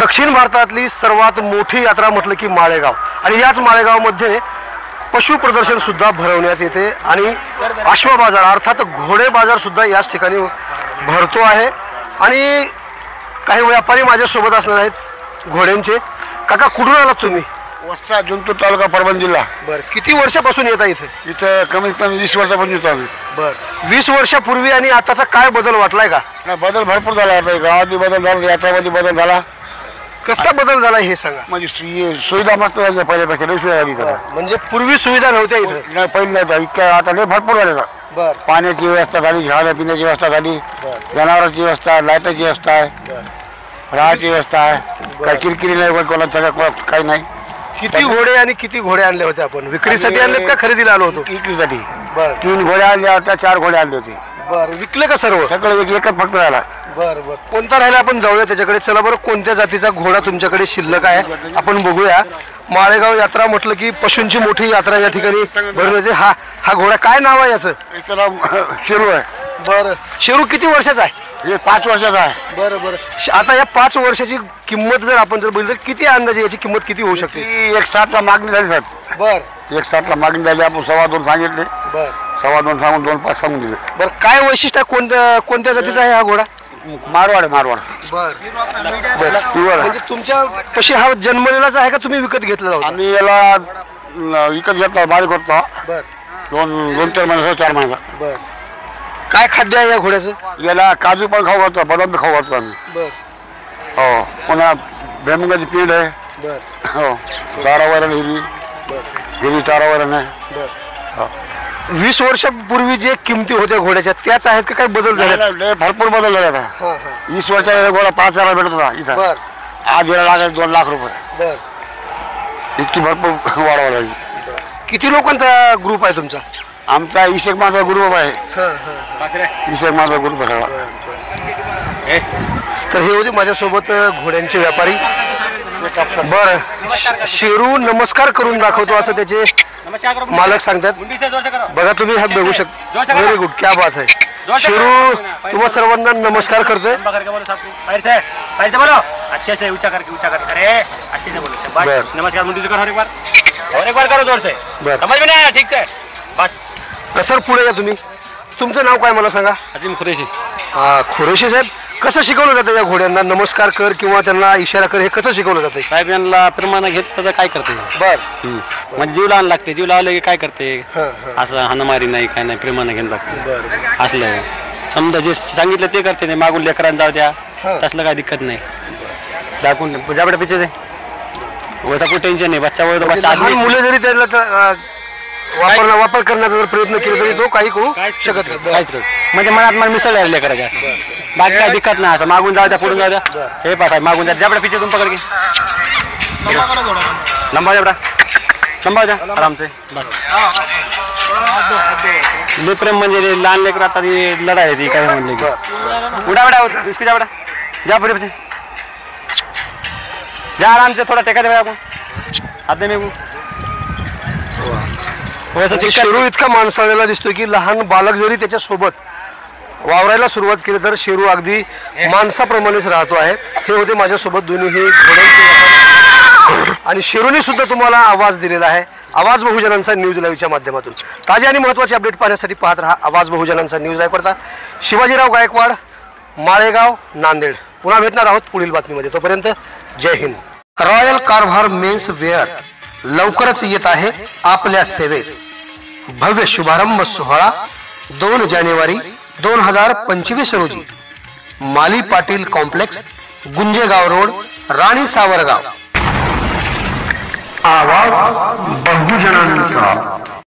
दक्षिण भारतातली सर्वात मोठी यात्रा म्हटलं की माळेगाव आणि याच माळेगावमध्ये पशु प्रदर्शन सुद्धा भरवण्यात येते आणि अश्व बाजार अर्थात घोडे बाजार सुद्धा याच ठिकाणी भरतो आहे आणि काही व्यापारी माझ्यासोबत असणार आहेत घोड्यांचे। काका कुठून आलात तुम्ही? वस्ता जिंतूर तालुका परभणी जिल्हा। बरं, किती वर्षापासून येता इथे? इथं कमीत कमी 20 वर्षापासून येतो आम्ही। बरं, 20 वर्षापूर्वी आणि आताचा काय बदल वाटलाय का? नाही, बदल भरपूर झाला आहे। गावातही बदल झाला, यात्रामध्ये बदल झाला। कसा बदल झाला हे सांगा। म्हणजे सुविधा मस्त झाली, पहिल्यापेक्षा लई सुविधा झाली इथं। म्हणजे पूर्वी सुविधा नव्हत्या इथे? नाही, पहिले नव्हत्या इतक्या, आता लई भरपूर झाल्या। बरं, पाण्याची व्यवस्था झाली, खाण्या पिण्याची व्यवस्था झाली, जनावरांची व्यवस्था, लाईटाची व्यवस्था आहे, राहायची व्यवस्था आहे, काही किरकिरी नाही, कोणाचं काही नाही। किती घोडे आणि किती घोडे आणले होते आपण? विक्रीसाठी आणलेत का खरेदीला आलो होतो? विक्रीसाठी। बरं 3 घोड्या आणल्या होत्या, 4 घोडे आणले होते। बरं, विकले का सर्व? सगळं एकच फक्त झाला। बरं बरं, कोणता राहिला आपण जाऊया त्याच्याकडे। चला बरं, कोणत्या जातीचा घोडा तुमच्याकडे शिल्लक आहे आपण बघूया। माळेगाव यात्रा म्हटलं की पशूंची मोठी यात्रा या ठिकाणी भरवते। हा घोडा काय नाव आहे याचं? त्याला शेरू आहे। बरं, शेरू किती वर्षाचा आहे? हे 5 वर्षाचा आहे। बरं बरं, आता या 5 वर्षाची किंमत जर आपण बघितली तर किती अंदाजे याची किंमत किती होऊ शकते? ती 1.60 ला मागणी झाली साहेब। बरं 1.60 ला मागणी झाली, आपण 2.25 सांगितले। बरं 2.25 सांगून 2.5 सांगून दिले। बरं, काय वैशिष्ट्य कोणत्या जातीचा आहे हा घोडा? मारवाड आहे, मारवाड। बरं, म्हणजे तुमच्या कशी हा जन्मलेलाच आहे का तुम्ही विकत घेतलेला होता? आम्ही याला विकत घेतला, बारीक होता। बरं 2-4 महिन्याचा, 4 महिन्याचा। बरं, काय खाद्य आहे या घोड्याचं? याला काजू पण खाऊ घालतो, बदाम बी खाऊ घालतो आम्ही। बरं हो, पुन्हा भुईमुगाची पीठ आहे। बरं हो, चारा वरण हिरवी चारा वरण आहे। बरं, 20 वर्षापूर्वी जे किमती होत्या घोड्याच्या त्याच आहेत का काही बदल झाले? भरपूर बदल झाले आता। 20 वर्षाचा घोडा 5,000 भेटत होता इथं, बरं आज याला लागेल 2 लाख रुपये। बरं, इतकी भरपूर वाढवा लागली। किती लोकांचा ग्रुप आहे तुमचा? आमचा इशेक माझा ग्रुप आहे। इशेक माझा ग्रुप आहे सगळा। तर हे होते माझ्यासोबत घोड्यांचे व्यापारी। बरं, शेरू नमस्कार करून दाखवतो असं त्याचे मालक सांगतात। बघा तुम्ही हा बघू शकता। व्हेरी गुड, क्या बात आहे। शेरू तुम्हा सर्वांना नमस्कार करतोय। कसं पुढे या तुम्ही? तुमचं नाव काय मला सांगा? अजिम खुरेशी। खुरेशी साहेब, कसं शिकवलं जातं या घोड्यांना नमस्कार कर किंवा त्यांना इशारा कर, हे कसं शिकवलं जातं? साहेब यांना प्रमाण घेत तर काय करते? बर, म्हणजे जीव लावून लागते, जीव लावले की काय करते? असं हाणामारी नाही, काय नाही, प्रेमाने घेऊन लागते। असलं समजा जे सांगितलं ते करते, नाही मागून लेकरांना जाऊ द्या, तसलं काय दिक्कत नाही। दाखवून ज्याकडे पिचे ते वैसा काही टेन्शन नाही। बच्चा लहान मुले जरी त्याला वापर करण्याचा जर प्रयत्न केला तरी तो काही करू शकत नाही। काहीच करू म्हणजे मनात मला मिसळ लेकरायचे असं, बाकी काय दिक्कत नाही। असं मागून जाऊ द्या, पुढून जाऊ द्या, हे पास मागून द्या, ज्याकडे पिचे तुम्ही पकड की लंबा जेवढा लंबा द्या आरामचे। लेकरं म्हणजे लहान लेकर आता लढाई आहे ती काय म्हणले की उडा उडा इसकी जा जा पुढे जा आराम से, थोड़ा टेका दे आपण हात में शेरू इतका माणसाळलेला दिसतोय की लहान बालक जरी त्याच्या सोबत वावरायला सुरुवात केली तर शेरू अगदी माणसाप्रमाणेच राहतो आहे। हे होते माझ्यासोबत दोन्ही हे घोड्यांचे आणि शेरूने सुद्धा तुम्हाला आवाज दिलेला आहे। आवाज बहुजनांचा न्यूज लाईव्हच्या माध्यमातून ताजे आणि महत्त्वाचे अपडेट पाहण्यासाठी पाहत रहा आवाज बहुजनांचा न्यूज लाईव्ह करता शिवाजीराव गायकवाड, माळेगाव, नांदेड। पुन्हा भेटणार आहोत पुढील बातमीमध्ये, तोपर्यंत जय हिंद। रॉयल कारभार मेन्स वेअर लवकरच येत आहे आपल्या सेवेत। भव्य शुभारंभ सोहळा 2 जानेवारी 2025 रोजी माली पाटील कॉम्प्लेक्स, गुंजेगाव रोड, राणी सावरगाव। आवाज बहुजनांचा।